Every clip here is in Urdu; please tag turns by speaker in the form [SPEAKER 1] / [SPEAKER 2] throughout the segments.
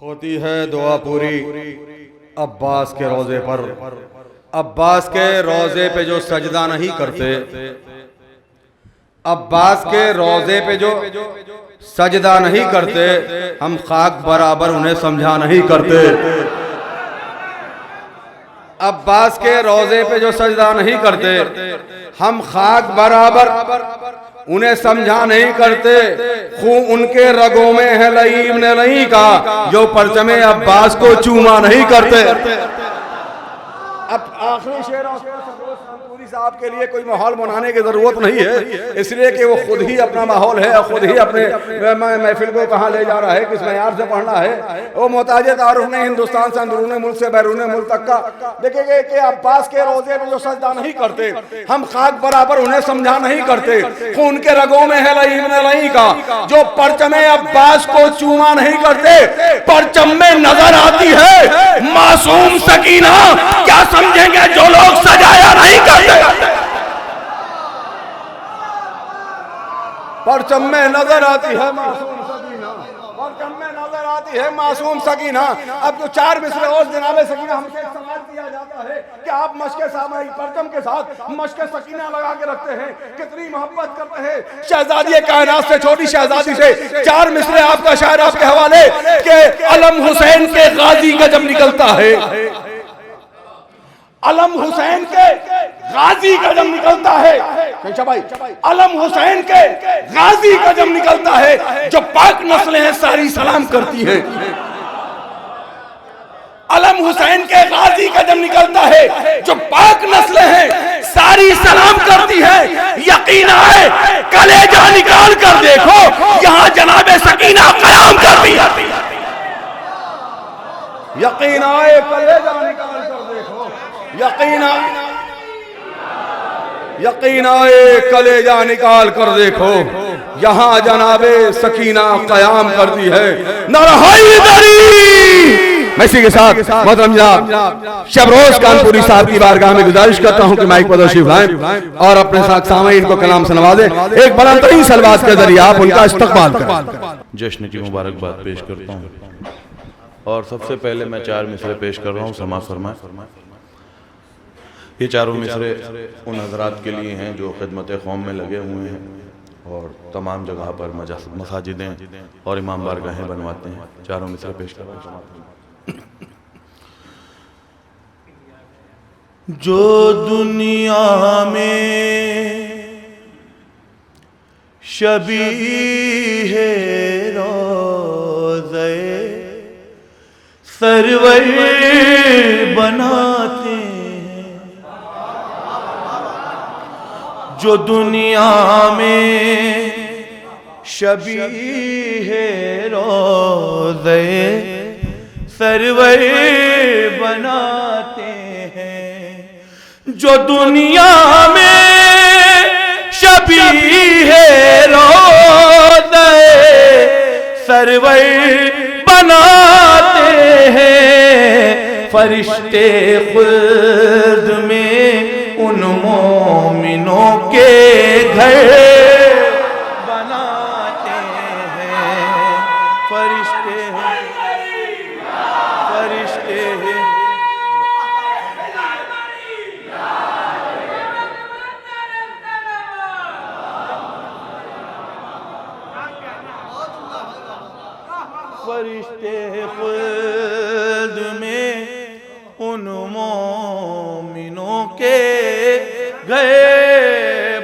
[SPEAKER 1] ہوتی ہے دعا پوری عباس کے روضے پر، عباس کے روضے پہ جو سجدہ نہیں کرتے، عباس کے روضے پہ جو سجدہ نہیں کرتے، ہم خاک برابر انہیں سمجھا نہیں کرتے۔ عباس کے روضے پہ جو سجدہ نہیں کرتے، ہم خاک برابر انہیں سمجھا نہیں کرتے۔ خون ان کے رگوں میں ہے لعیم نے نہیں کہا جو پرچم عباس کو چوما نہیں کرتے۔ اب آخری شعر صاحب کے لیے کوئی ماحول بنانے کی ضرورت نہیں ہے، اس لیے کہ وہ خود ہی اپنا ماحول ہے، خود ہی اپنے محفل کو کہاں لے جا رہا ہے، کس معیار سے پڑھنا ہے۔ وہ محتاج تعارف نے ہندوستان سے اندرون ملک سے بیرون ملک تک کا دیکھیں گے کہ عباس کے روضے میں جو سجدہ نہیں کرتے، ہم خاک برابر انہیں سمجھا نہیں کرتے۔ خون کے رگوں میں ہے لعیم نے نہیں کہا جو پرچم عباس کو چوما نہیں کرتے۔ پرچم میں نظر آتی ہے معصوم سکینہ، کیا سمجھیں گے جو لوگ سجایا نہیں کرتے۔ پرچم میں نظر آتی ہے معصوم سکینہ، پرچم میں نظر آتی ہے معصوم سکینہ۔ اب جو چار مصرے اور جناب سکینہ ہم سے سوال کیا جاتا ہے کہ آپ مشق سامعی پرچم کے ساتھ مشق سکینہ لگا کے رکھتے ہیں، کتنی محبت کرتے ہیں شہزادی کائنات سے، چھوٹی شہزادی سے۔ چار مصرے آپ کا شاعر آپ کے حوالے کہ علم حسین کے غازی کا جب نکلتا ہے، علم حسین کے غازی کا جب نکلتا ہے، علم حسین کے غازی کا جب نکلتا ہے، جو پاک نسلیں ہیں ساری سلام کرتی ہیں۔ علم حسین کے غازی کا جب نکلتا ہے، جو پاک نسلیں ہیں ساری سلام کرتی ہیں۔ یقین آئے کلیجہ نکال کر دیکھو، یہاں جناب سکینہ قیام کرتی ہے۔ یقین آئے کلیجہ نکال کر دیکھو، یقین آئے کلیجہ نکال کر دیکھو، یہاں جناب سکینہ قیام کرتی ہے۔ نرہائی دری میں اسی کے ساتھ محترم جناب شبروز کانپوری صاحب کی بارگاہ میں گزارش کرتا ہوں کہ مائک پر تشریف لائیں اور اپنے ساتھ سامعین کو کلام سے نوازیں۔ ایک بلند ترین سلوات کے ذریعے آپ ان کا استقبال کریں۔
[SPEAKER 2] جشن کی مبارکباد پیش کرتا ہوں، اور سب سے پہلے میں چار مصرے پیش کر رہا ہوں، سماع فرمائیں۔ یہ چاروں مصرے ان حضرات کے لیے ہیں جو خدمت قوم میں لگے ہوئے ہیں اور تمام جگہ پر مساجدیں اور امام بارگاہیں بنواتے ہیں۔ چاروں مصرے پیش کر رہا ہوں۔ جو دنیا میں شبیہ روضہ سرور بناتے ہیں، جو دنیا میں شبیہ روضہ سرور بناتے ہیں، جو دنیا میں شبیہ روضہ سرور بناتے ہیں، فرشتے خلد میں ان مومنوں کے گھر بناتے ہیں، فرشتے خلد میں ان مومنوں کے گھر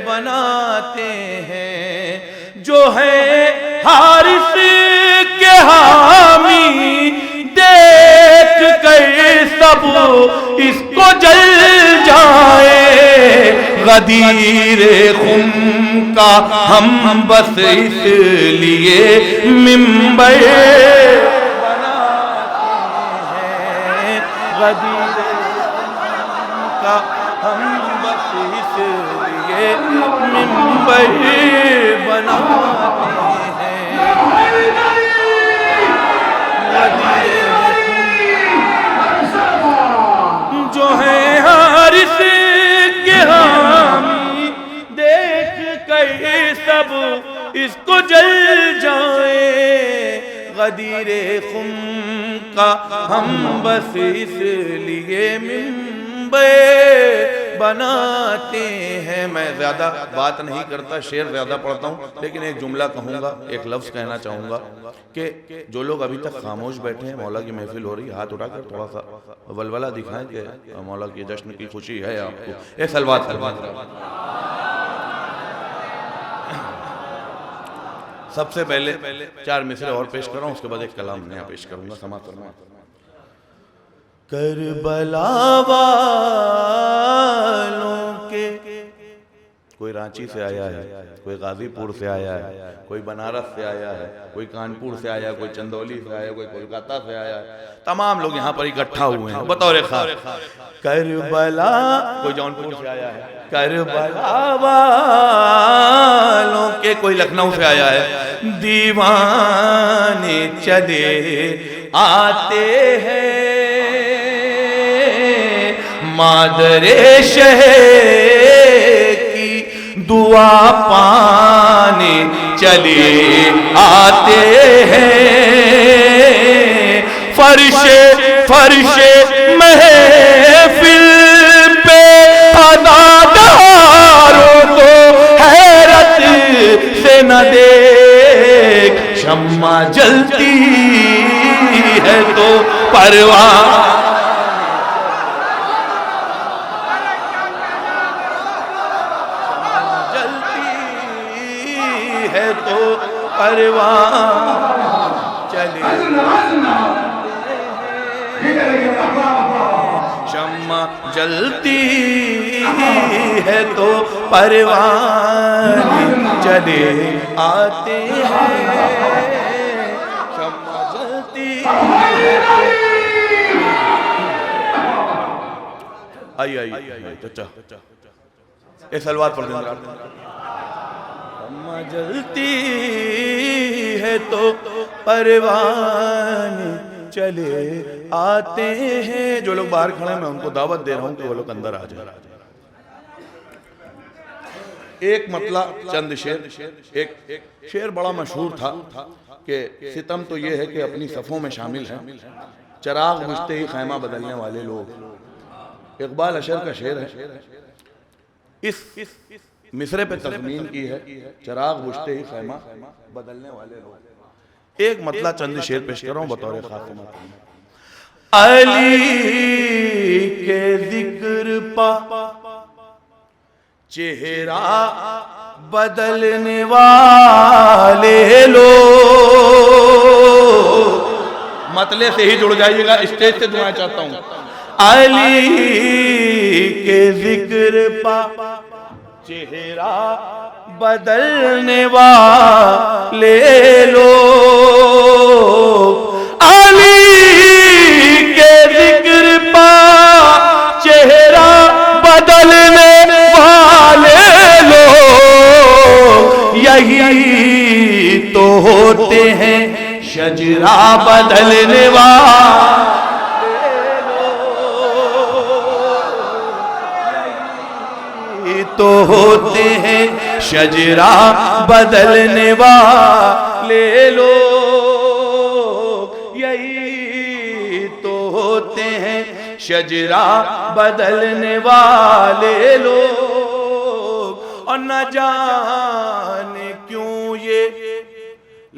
[SPEAKER 2] بناتے ہیں، جو ہیں حارث کے حامی، دیکھ کر سب اس کو جل جائے، غدیر خم کا ہم بس اس لیے ممبر بناتے ہیں، غدیر خم کا ہم بس اس لیے ممبر بناتے ہیں، جو ہیں حارث کے حامی، دیکھ کر سب اس کو جل جائے، قدیر خم کا ہم بس اس لیے منبر بناتے ہیں. میں زیادہ بات نہیں کرتا، شعر زیادہ پڑھتا ہوں، لیکن ایک جملہ کہوں گا، ایک لفظ کہنا چاہوں گا کہ جو لوگ ابھی تک خاموش بیٹھے ہیں، مولا کی محفل ہو رہی، ہاتھ اٹھا کر تھوڑا سا ولولہ دکھائیں کہ مولا کی جشن کی خوشی ہے آپ کو. ایک سلوات سب سے پہلے 4 مصرے اور پیش کر رہا ہوں، اس کے بعد ایک کلام نیا پیش کروں گا. سماعت فرمائیں. کربلا والوں کے، کوئی رانچی سے آیا ہے، کوئی غازی پور سے آیا ہے، کوئی بنارس سے آیا ہے، کوئی کانپور سے آیا ہے، کوئی چندولی سے آیا ہے، کوئی کولکاتہ سے آیا ہے، تمام لوگ یہاں پر اکٹھا ہوئے ہیں بطور خاص. کربلا، کوئی جونپور سے آیا ہے، کربلا والوں کے، کوئی لکھنؤ سے آیا ہے. دیوانے چلے آتے ہیں مادر شہر کی دعا پانے چلے آتے ہیں. فرش محفل پہ عزاداروں کو حیرت سے نہ دیکھ، شمع جلتی ہے تو پروان چلے. شمع جلتی ہے تو پروان چلے آتے ہیں. شمع جلتی آئی چچا اے سلوات پڑھ دیں. شمع جلتی ہے تو پروان چلے آتے ہیں. جو لوگ باہر کھڑے ہیں میں ان کو دعوت دے رہا ہوں کہ وہ لوگ اندر آ جائیں. ایک مطلع چند شعر. ایک شعر بڑا مشہور تھا کہ ستم تو یہ ہے کہ اپنی صفوں میں شامل ہیں، چراغ بجھتے ہی خیمہ بدلنے والے لوگ. اقبال اشر کا شعر ہے. اس مصرے پہ تضمین کی ہے چراغ بجھتے ہی خیمہ بدلنے والے لوگ. ایک مطلع چند شعر پیش کر رہا ہوں بطور خاتمہ. علی کے ذکر پا چہرہ بدلنے والے لوگ. مطلع سے ہی جڑ جائیے گا، اسٹیج سے دعائیں چاہتا ہوں. علی کے ذکر پا چہرہ بدلنے والے لوگ. علی کے ذکر پا چہرہ بدلنے والے لوگ یہی تو ہوتے ہیں شجرہ بدلنے والے لوگ. تو ہوتے ہیں شجرہ بدلنے والے لوگ. یہی تو ہوتے ہیں شجرہ بدلنے والے لوگ. اور نہ جانے کیوں یہ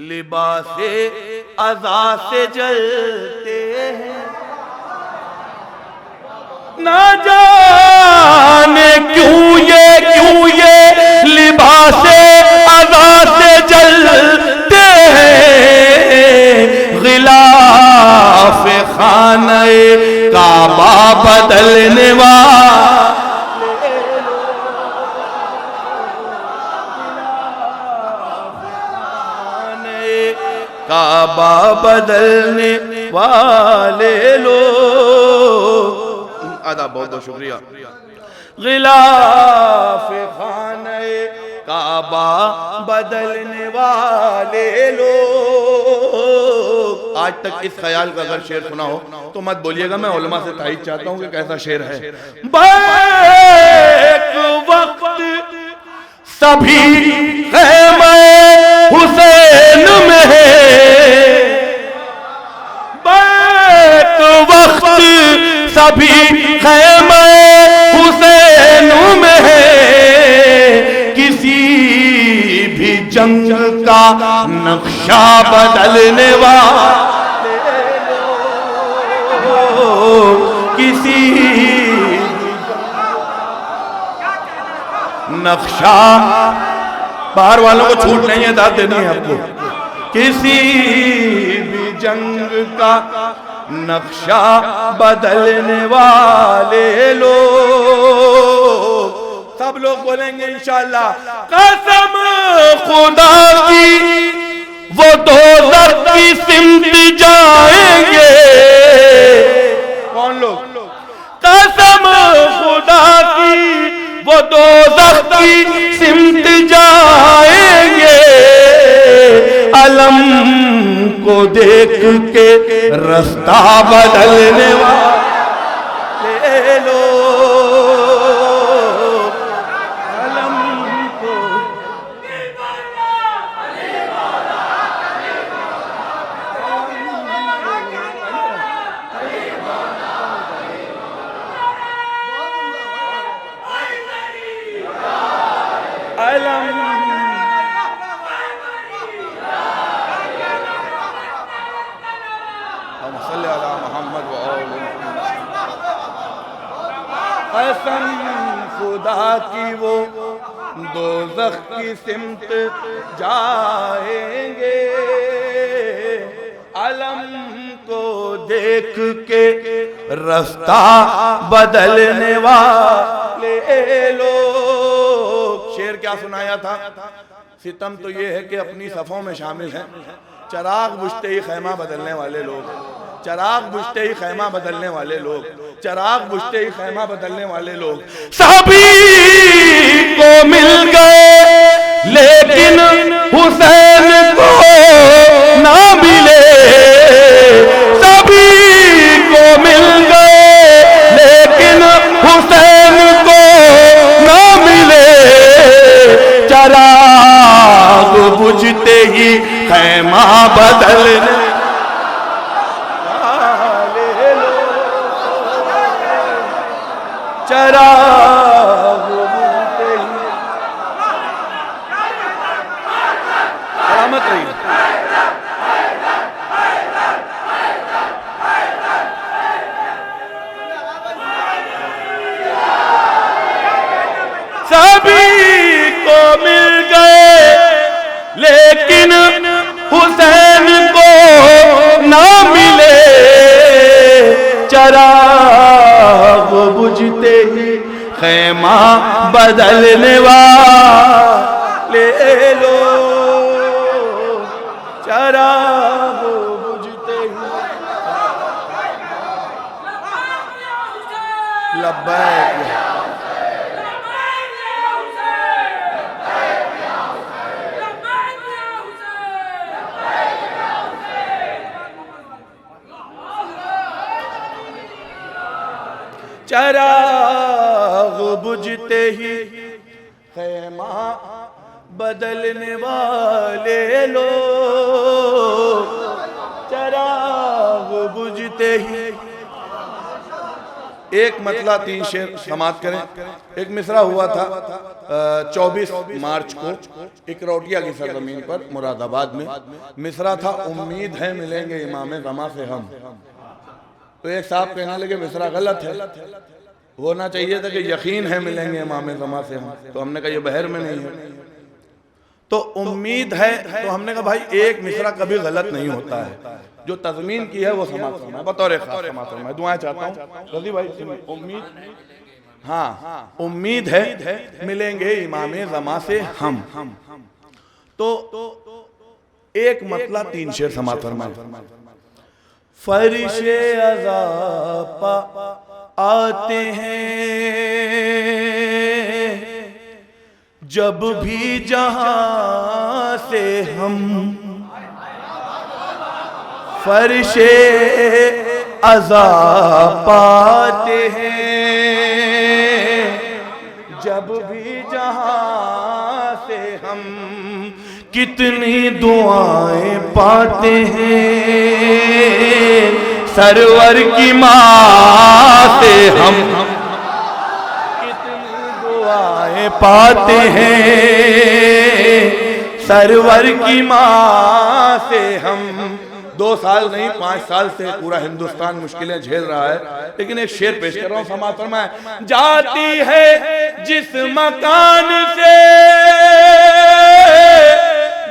[SPEAKER 2] لباس عزا سے جلتے ہیں، نہ جانے کیوں یہ لباس عزا سے جلتے ہیں. غلاف خانہ کعبہ بدلنے والے کعبہ بدلنے والے لوگ. آداب بہت بہت شکریہ. غلاف خانہ کعبہ بدلنے والے لوگ. آج تک اس خیال کا اگر شعر سنا ہو تو مت بولیے گا، میں علماء سے تائید چاہتا ہوں کہ کیسا شعر ہے. ایک وقت سبھی خیمہ حسین میں سبھی خیمہ حسین میں ہے، کسی بھی جنگ کا نقشہ بدلنے والے لوگ، کسی نقشہ، باہر والوں کو چھوٹ نہیں ہے، داد دینی ہے آپ کو، کسی بھی جنگ کا نقشہ بدلنے والے لوگ، سب لوگ بولیں گے انشاءاللہ، قسم خدا کی وہ دوزخ کی سمت جائیں گے، کون لوگ؟ قسم خدا کی وہ دوزخ کی سمت جائیں گے، علم کو دیکھ کے رستہ بدلنے والے لوگ، علم کو قسم خدا کی وہ دوزخ کی سمت جائیں گے، علم کو دیکھ کے رستہ بدلنے والے لوگ۔ شعر کیا سنایا تھا؟ ستم تو یہ ہے کہ اپنی صفوں میں شامل ہیں، چراغ بجھتے ہی خیمہ بدلنے والے لوگ، چراغ بجھتے ہی خیمہ بدلنے والے لوگ، چراغ بجھتے ہی خیمہ بدلنے والے لوگ، سبھی کو مل گئے لیکن حسین کو نہ ملے، سبھی کو مل گئے لیکن حسین کو نہ ملے، چراغ بجھتے ہی خیمہ بدلنے والے لوگ، چراغ بجھتے ہی سلامت رہی، سبھی کو مل گئے لیکن حسین کو نہ ملے، چراغ بجھتے ہی خیمہ بدلنے والے لوگ، چراغ بجھتے ہی لبیک چراغ بجھتے ہی خیمہ بدلنے والے لوگ، چراغ بجھتے ہی۔ ایک مطلع 3 شعر سماعت کریں۔ ایک مصرع ہوا تھا 24 مارچ کو اکروٹیا کی سرزمین پر مراد آباد میں، مصرع تھا امید ہے ملیں گے امام زماں سے ہم۔ تو ایک صاحب کہنے لگے مصرع غلط ہے، ہونا چاہیے تھا کہ یقین ہے ملیں گے امام زماں سے ہم، تو ہم نے کہا یہ بحر میں نہیں ہے، تو امید ہے، تو ہم نے کہا بھائی ایک مصرع کبھی غلط نہیں ہوتا ہے، جو تضمین کی ہے وہ سماعت فرمائے، بطور خاص سماعت فرمائے، دعائیں چاہتا ہوں رضی بھائی، امید، ہاں امید ہے ملیں گے امام زماں سے ہم، تو ایک مطلع 3 شعر سماعت فرمائے۔ فرش عذاب پا آتے ہیں جب بھی جہاں سے ہم، فرش عذاب پاتے ہیں جب بھی جہاں سے ہم، کتنی دعائیں پاتے ہیں سرور کی ماں سے ہم کتنی دعائیں پاتے ہیں، سرور کی ماں سے ہم 2 سال نہیں 5 سال سے پورا ہندوستان مشکلیں جھیل رہا ہے، لیکن ایک شعر پیش کر رہا ہوں، سماعت فرمائیں۔ جاتی ہے جس مکان سے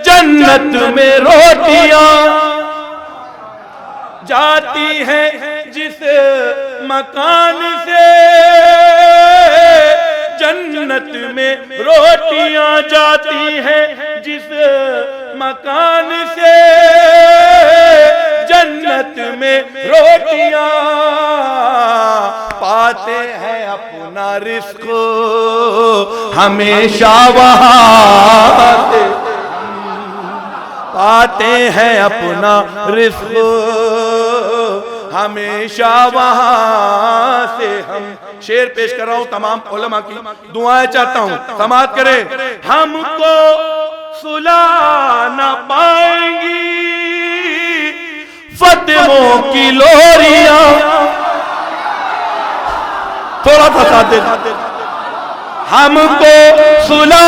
[SPEAKER 2] جنت میں روٹیاں، جاتی ہے جس مکان سے جنت میں روٹیاں، جاتی ہے جس مکان سے جنت میں روٹیاں، پاتے ہیں اپنا رزق ہمیشہ وہاں سے، پاتے ہیں اپنا رزق ہمیشہ وہاں سے ہم۔ شعر پیش کر رہا ہوں، تمام علماء کی دعائیں چاہتا ہوں، سماعت کریں۔ ہم کو سلا نہ پائیں گی فتووں کی لوریاں، تھوڑا سا ساتھ دے، ہم کو سلا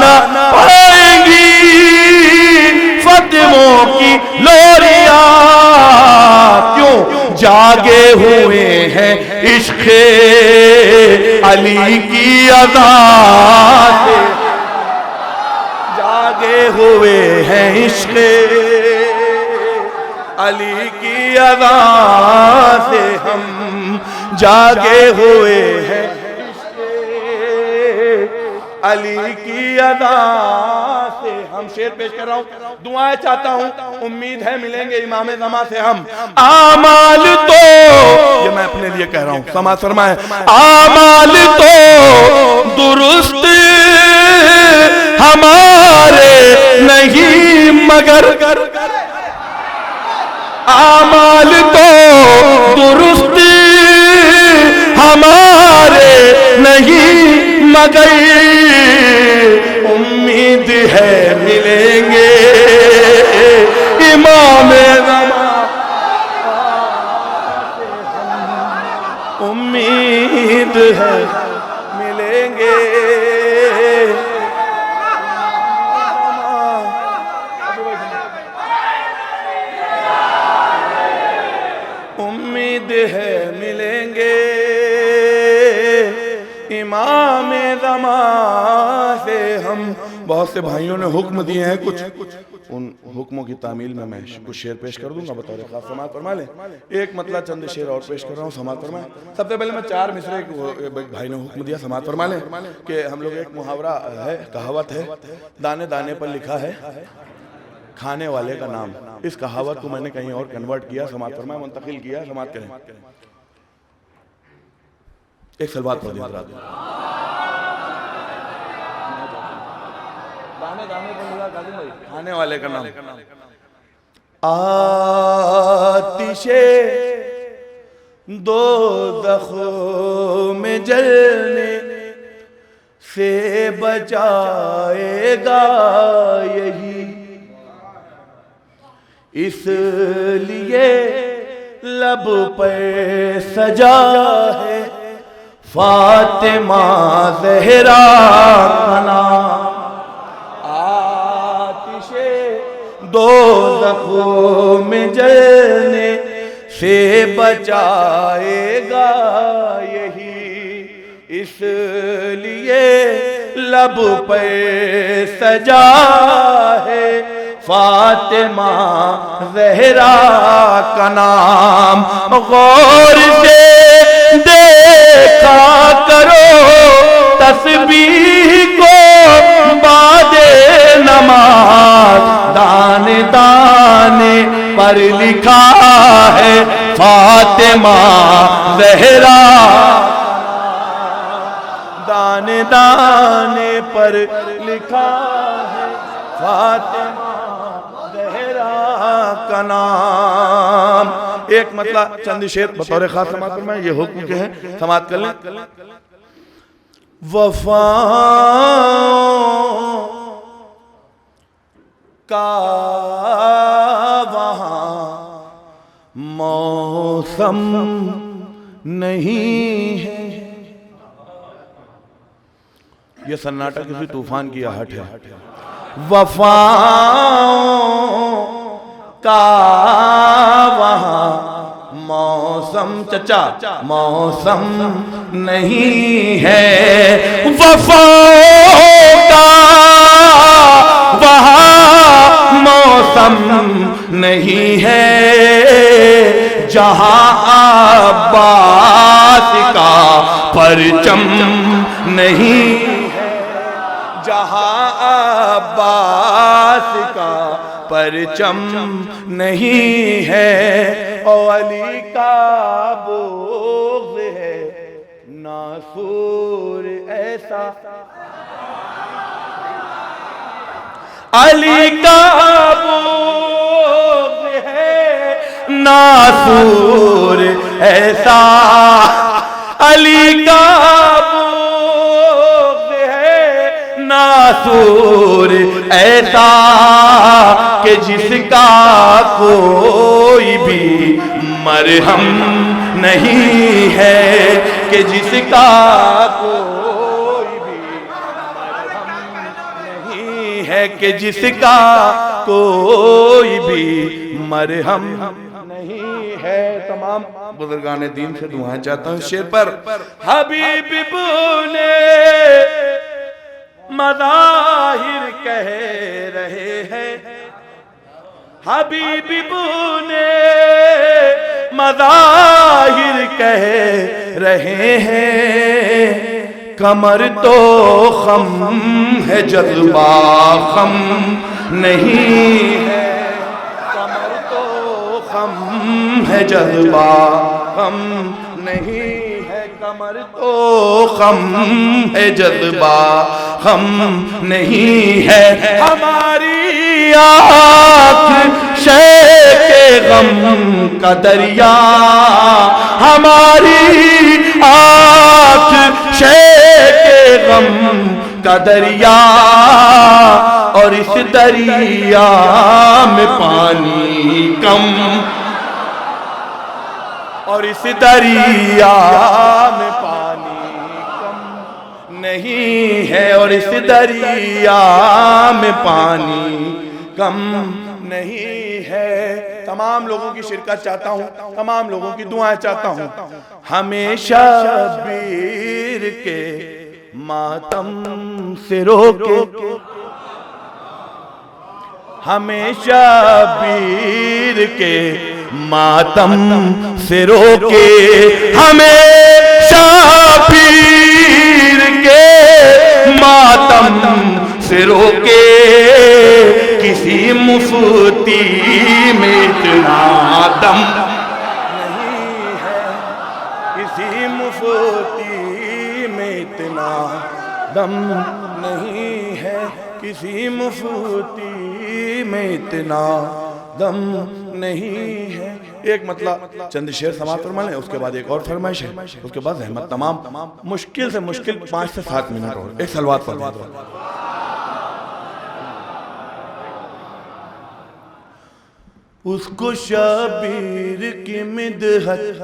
[SPEAKER 2] نہ پائیں گی فتووں کی لوریاں، کیوں جاگے ہوئے ہیں عشق علی کی ادا سے، جاگے ہوئے ہیں عشق علی کی ادا سے ہم، جاگے ہوئے ہیں عشق علی کی ادا سے ہم۔ شعر پیش کر رہا ہوں، دعائیں چاہتا ہوں، امید ہے ملیں گے امام زمان سے ہم۔ اعمال تو، یہ میں اپنے لیے کہہ رہا ہوں، سماعت فرمائیں، اعمال تو درست ہمارے نہیں مگر، اعمال تو درست ہمارے نہیں مگر امید ہے ملیں گے امام زمان، امید ہے ملیں گے امید ہے ملیں گے امام زمان سے ہم۔ بہت سے بھائیوں نے حکم دیے ہیں، کچھ ان حکموں کی تعمیل میں کچھ شعر پیش کر دوں گا بطور خاص، سماعت فرما لیں۔ ایک مطلع چند شعر اور پیش کر رہا ہوں، سماعت فرمائیں۔ سب سے پہلے میں 4 مصرے بھائی نے حکم دیا، سماعت فرما لیں کہ ہم لوگ ایک محاورہ ہے، کہاوت ہے، دانے دانے پر لکھا ہے کھانے والے کا نام، اس کہاوت کو میں نے کہیں اور کنورٹ کیا، سماعت فرمائیں، منتقل کیا، سماعت کریں۔ ایک سلوات پڑھ دیں حضرات، دانے دانے پر لکھا کھانے والے کا نام۔ آتش دوزخ میں جلنے سے بچائے گا یہی، اس لیے لب پہ سجا ہے فاطمہ زہرا کا نام۔ آتش دوزخ میں جلنے سے بچائے گا یہی، اس لیے لب پہ سجا ہے فاطمہ زہرا کا نام۔ غور سے دیکھا کرو تسبیح کو بعد نماز، دانے دانے پر لکھا ہے فاطمہ زہرا، دانے دانے پر لکھا ہے فاطمہ زہرا کا نام۔ ایک مطلع چند شعر بطور خاص سماعت فرمائیں، یہ حکم کے ہیں، سماعت کر لیں۔ وفاؤں کا وہاں موسم نہیں ہے. یہ سناٹا کسی طوفان کی آہٹ ہے. وفاؤں کا وہاں موسم چچا موسم نہیں ہے. وفاؤں کا وہاں موسم نہیں ہے. جہاں عباس کا پرچم نہیں ہے. جہاں عباس کا پرچم نہیں ہے. او علی کا بغض ہے ناصور ایسا. علی کا بغض ہے ناصور ایسا. علی کا بغض ہے ناصور ایسا کہ جس کا کوئی بھی مرہم نہیں ہے. کہ جس کا کوئی بھی مرہم نہیں ہے. کہ جس کا کوئی بھی مرہم نہیں ہے. تمام بزرگان دین سے دعائیں چاہتا ہوں شعر پر. حبیب بولے مظاہر کہہ رہے ہیں. حبیب بولے مظاہر کہہ رہے ہیں. کمر تو خم ہے جذبہ خم نہیں ہے. کمر تو خم ہے جذبہ خم نہیں ہے. کمر تو خم ہے جذبہ خم نہیں ہے. ہماری آنکھ شیخ غم کا دریا. ہماری آنکھ شیخ غم کا دریا. اور اس دریا میں پانی کم. اور اس دریا میں پانی کم نہیں ہے. اور اس دریا میں پانی کم نہیں ہے. تمام لوگوں کی شرکت چاہتا ہوں. تمام لوگوں کی دعائیں چاہتا ہوں. ہمیشہ شبیر کے ماتم سے روکے. ہمیشہ شبیر کے ماتم سے روکے. ہمیشہ شبیر کے ماتم سے روکے. کسی مفتی میں اتنا دم نہیں ہے. کسی مفتی میں اتنا دم نہیں ہے. کسی مفتی میں اتنا دم نہیں ہے. ایک مطلب چند شعر سماعت فرما لیں. اس کے بعد ایک اور فرمائش ہے. اس کے بعد احمد تمام مشکل سے مشکل 5 سے 7 منٹ اور ایک صلوات فرما دو. اس کو شبیر کی مدحت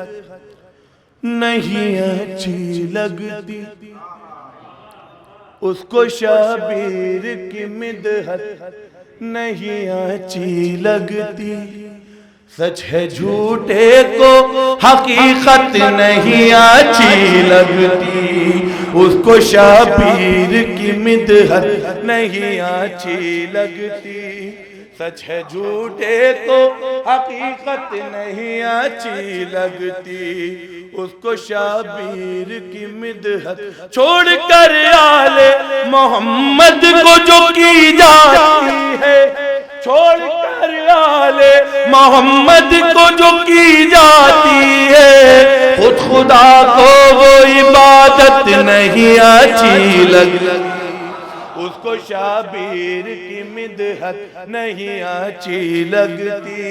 [SPEAKER 2] نہیں اچھی لگتی. اس کو شبیر کی مدحت نہیں اچھی لگتی. سچ ہے جھوٹے کو حقیقت نہیں اچھی لگتی. اس کو شبیر کی مدحت نہیں اچھی لگتی. سچ ہے جھوٹے کو حقیقت نہیں اچھی لگتی. اس کو شبیر کی مدحت چھوڑ کر آل محمد کو جو کی جاتی ہے. چھوڑ کر آل محمد کو جو کی جاتی ہے. خود خدا کو وہ عبادت نہیں اچھی لگتی. اس کو شبیر کی مدحت نہیں اچھی لگتی.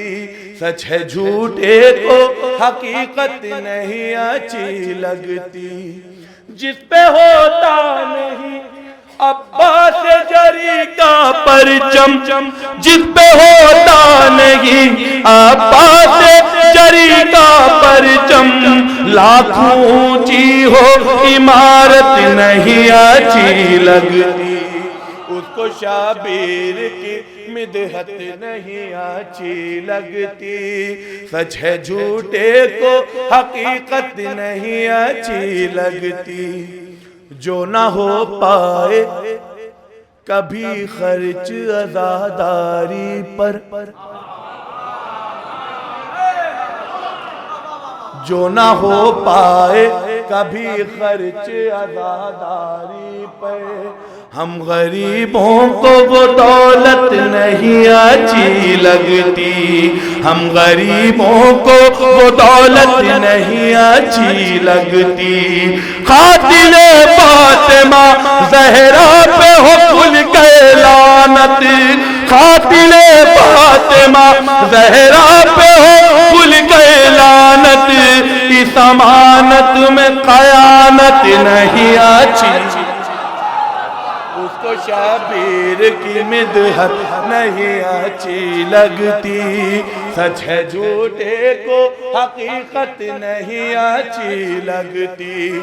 [SPEAKER 2] سچ ہے جھوٹے کو حقیقت نہیں اچھی لگتی. جس پہ ہوتا نہیں عباس جری کا پرچم جس پہ ہوتا نہیں، عباس جری کا پرچم لاکھوں اونچی ہو عمارت نہیں اچھی لگتی، اس کو شابیر کی مدحت نہیں اچھی لگتی، سچ ہے جھوٹے کو حقیقت نہیں اچھی لگتی، جو نہ ہو پائے کبھی خرچ عزاداری پر، جو نہ ہو پائے کبھی خرچ عزاداری پر، ہم غریبوں کو وہ دولت نہیں اچھی لگتی، ہم غریبوں کو وہ دولت نہیں اچھی لگتی، قاتل فاطمہ زہرا پہ ہو کل کے لعنت، قاتل فاطمہ زہرا پہ ہو کل کے لعنت، اس امانت میں خیانت نہیں اچھی، اس کو شابیر کی مدحت نہیں اچھی لگتی، سچ ہے جھوٹے کو حقیقت نہیں اچھی لگتی،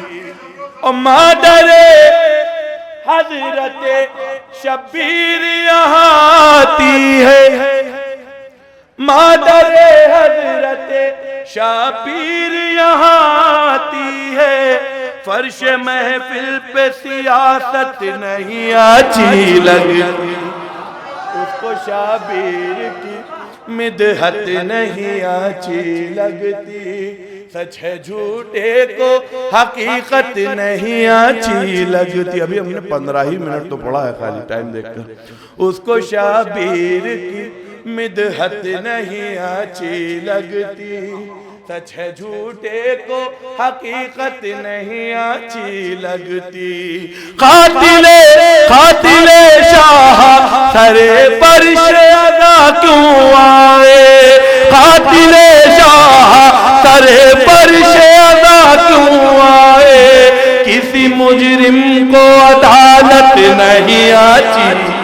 [SPEAKER 2] اور مادر حضرت شبیر یہاں آتی ہے، مادر حضرت شبیر یہاں آتی ہے، فرش محفل پہ سیاست نہیں اچھی لگتی، اس کو شابیر کی مدحت نہیں اچھی لگتی، سچ ہے جھوٹے کو حقیقت نہیں اچھی لگتی، ابھی ہم نے 15 ہی منٹ تو پڑھا ہے خالی ٹائم دیکھ کر، اس کو شابیر کی مدحت نہیں اچھی لگتی، سچ ہے جھوٹے کو حقیقت نہیں اچھی لگتی، قاتل شاہ سرے فرش ادا کیوں آئے، قاتل شاہ سرے فرش ادا کیوں آئے، کسی مجرم کو عدالت نہیں اچھی،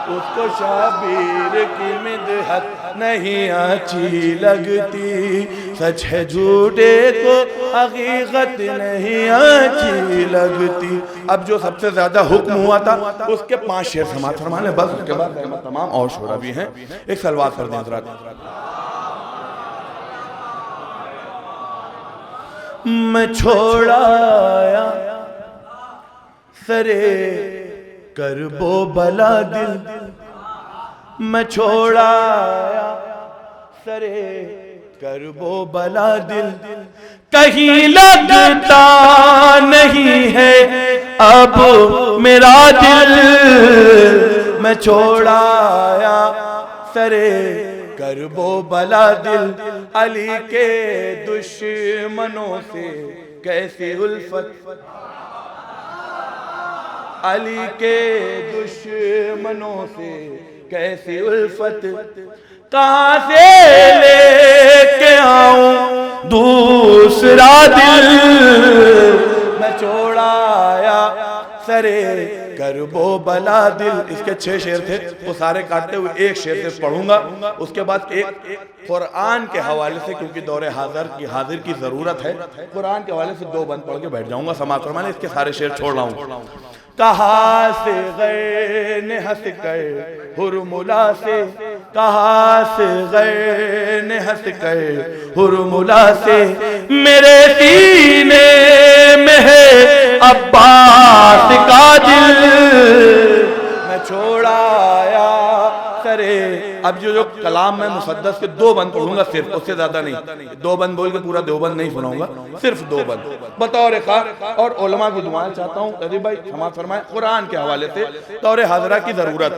[SPEAKER 2] اس کو شابیر کی مدحت نہیں اچھی لگتی، سچ ہے جھوٹے کو حقیقت نہیں اچھی لگتی۔ اب جو سب سے زیادہ حکم ہوا تھا اس کے 5 شعر سماعت فرمانے، بس اس کے بعد تمام اور شعرا بھی ہیں، ایک سلوات کر دیں حضرات۔ میں چھوڑا آیا سرے کرب و بلا دل، میں چھوڑا آیا سرے کرب و بلا دل، کہیں لگتا نہیں ہے اب میرا دل، میں چھوڑا آیا سرے کرب و بلا دل، علی کے دشمنوں سے کیسی الفت، علی کے دشمنوں سے کیسی الفت، کہاں سے لے کے آؤں دوسرا دل، میں چھوڑا آیا سرے کرب و بلا دل۔ اس کے 6 شعر تھے، وہ سارے کاٹتے ہوئے ایک شعر سے پڑھوں گا، اس کے بعد ایک قرآن کے حوالے سے، کیونکہ دور حاضر کی ضرورت ہے، قرآن کے حوالے سے 2 بند پڑھ کے بیٹھ جاؤں گا سماعت فرمانے، اس کے سارے شعر چھوڑ رہا ہوں۔ کہاں سے غیر نے ہنس کر ہرملا سے، کہاں سے غیر نے ہنس کر ہرملا سے، میرے سینے میں ہے عباس کا دل، میں چھوڑا آیا سرے۔ اب جو کلام میں مسدس کے 2 بند پڑھوں گا صرف، اس سے زیادہ نہیں، 2 بند بول کے پورا دیوبند نہیں سناؤں گا، صرف 2 بند بطور خاص، اور علماء کی دعائیں چاہتا ہوں قریب بھائی سماعت فرمائیں قرآن کے حوالے سے، دور حاضرہ کی ضرورت۔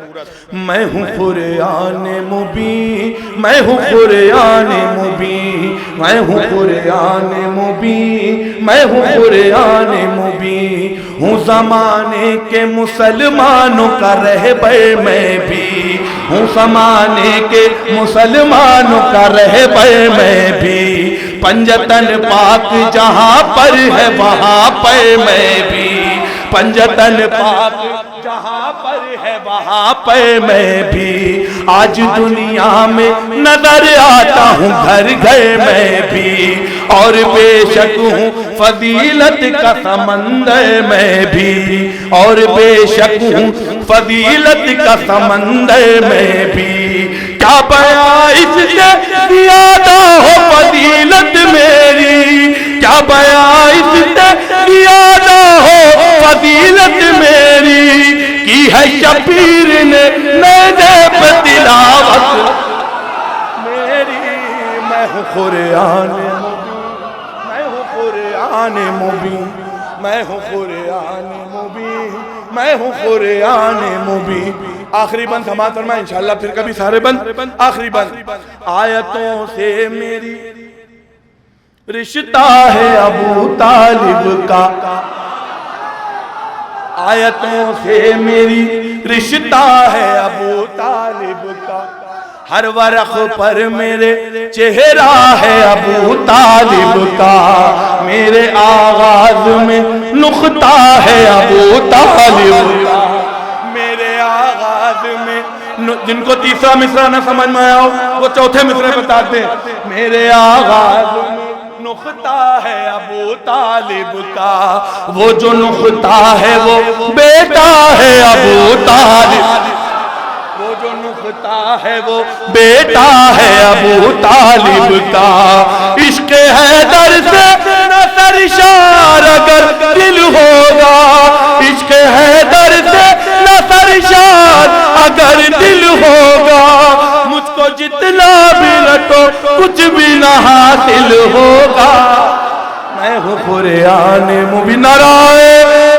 [SPEAKER 2] میں ہوں قرآن مبین، میں ہوں قرآن مبین، میں ہوں قرآن مبین، میں ہوں قرآن مبین، ہوں زمانے کے مسلمانوں کا رہبر میں بھی، ہوں زمانے کے مسلمانوں کا رہبر میں بھی، پنجتن پاک جہاں پر ہے وہاں پر میں بھی، پنجتن پاک جہاں پر ہے وہاں پر میں بھی آج دنیا میں نظر آتا ہوں گھر گھر میں بھی اور بے شک ہوں فضیلت کا سمندر میں بھی اور بے شک ہوں فضیلت کا سمندر میں بھی کیا بیان اس سے زیادہ ہو فضیلت میری کیا بیان اس سے زیادہ ہو فضیلت میری کی ہے شبیر نے میرے پہ تلاوت میری میں ہوں قرآن مبین میں ہوں قرآن مبین میں ہوں قرآن مبین آخری بند سماعت فرمائیں انشاءاللہ پھر کبھی سارے بند آخری بند آیتوں سے میری رشتہ ہے ابو طالب کا آیتوں سے میری رشتہ ہے ابو طالب کا ہر ورق پر میرے چہرہ ہے ابو طالب کا میرے آغاز میں نقطہ ہے ابو طالب کا میرے آغاز میں جن کو تیسرا مصرع نہ سمجھ میں آؤ وہ چوتھے مصرع بتاتے ہیں میرے آغاز میں نقطہ ہے ابو طالب کا وہ جو نقطہ ہے وہ بیٹا ہے ابو طالب وہ جو نقطہ ہے وہ بیٹا ہے ابو طالب کا عشق حیدر سے نہ سرشار اگر دل ہوگا عشق حیدر سے نہ سرشار اگر دل ہوگا مجھ کو جتنا بھی رٹو کچھ بھی نہ حاصل ہوگا میں ہوں قرآن مبین نعرہ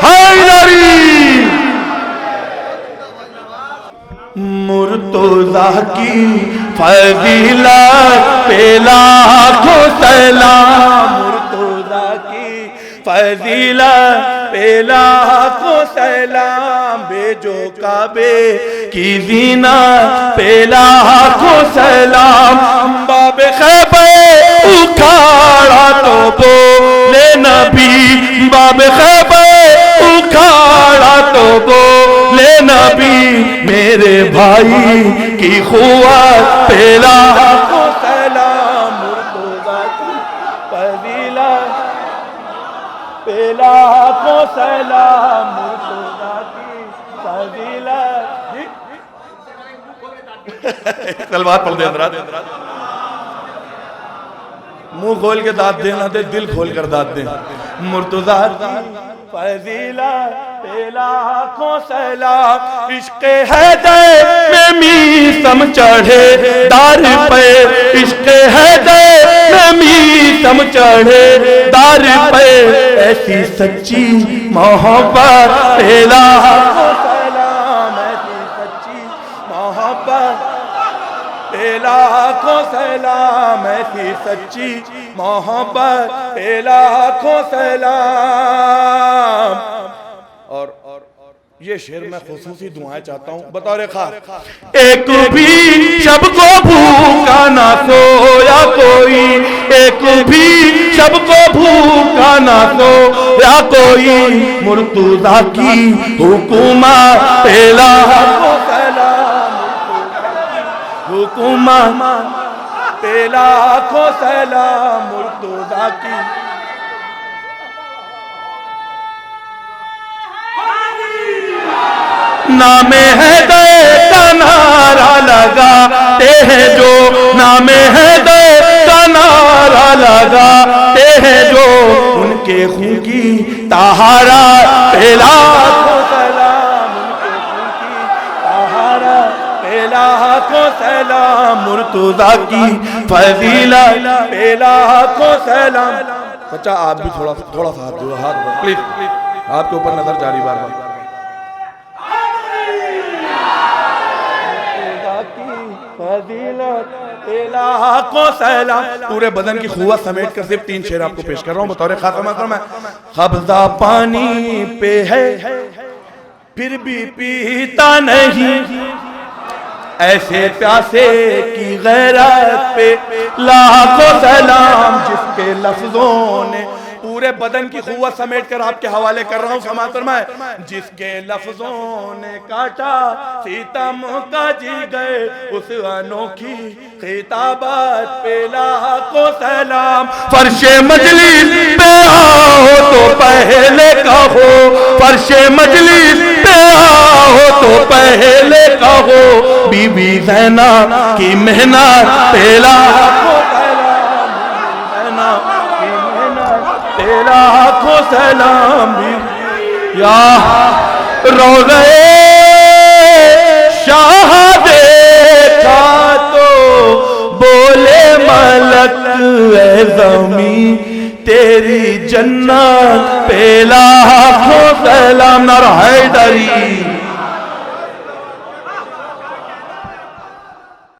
[SPEAKER 2] حیدری مرتضیٰ کی فضیلت پہ لاکھوں سلام مرتضیٰ کی فضیلت پہ لاکھوں سلام بھیجو کعبے کی زینت پہ لاکھوں سلام باب خیبر اکھاڑا تو بولے نبی باب خیبر اکھاڑا تو بولے نبی میرے بھائی کی قوت پہ لاکھوں سلام مرتضیٰ کی فضیلت پہ لاکھوں سلام مرتضیٰ کی فضیلت سلوات پڑھ دے حضرات منہ کھول کے داد دے نہ دے دل کھول کر داد دے مرتضیٰ کی فضیلت پہ لاکھوں سلام عشق حیدر میں میثم چڑھے دار پہ عشق حیدر میں میثم چڑھے دار پہ ایسی سچی محبت پہ لاکھوں سلام ایسی سچی محبت پہ لاکھوں سلام ایسی سچی محبت پہ لاکھوں سلام اور یہ شعر میں خصوصی دعائیں چاہتا ہوں بطور خاص ایک بھی شب کو بھوکا نہ سویا کوئی ایک بھی شب کو بھوکا نہ سویا کوئی مرتضیٰ کی حکومت پہ لاکھوں سلام حکومت پہ لاکھوں سلام مرتضیٰ کی نام حیدر کا نعرہ لگاتے ہیں جو نام حیدر کا نعرہ لگاتے ہیں جو ان کے خون کی طہارت پہ لاکھوں سلام ان کے خون کی طہارت پہ لاکھوں سلام مرتضیٰ کی فضیلت پہ لاکھوں سلام بچہ آپ بھی تھوڑا سا ہاتھ دو ہاتھ پلیز آپ کے اوپر نظر جاری بار بار لاکھوں سلام پورے بدن کی قوت سمیٹ کر صرف 3 شعر آپ کو پیش کر رہا ہوں بطور خاتمہ میں قبضہ پانی پہ ہے پھر بھی پیتا نہیں ایسے پیاسے کی غیرت پہ لاکھوں سلام جس کے لفظوں نے پورے بدن کی قوت سمیٹ کر آپ کے حوالے کر رہا ہوں، سماعت فرمائے۔ جس کے لفظوں نے کاٹا ستم کا جی گئے، اس انوکھی خطابت پہ لاکھوں سلام۔ فرش مجلس پہ آؤ تو پہلے کہو، فرش مجلس پہ آؤ تو پہلے کہو، بی بی زینب کی محنت پہ لاکھوں سلام، زینب کی محنت پہ لاکھوں سلام۔ یا روضہ شاہ دیکھا تو بولے ملک اے زمین تیری جنت پہ لاکھوں سلام۔ نعرہ حیدری۔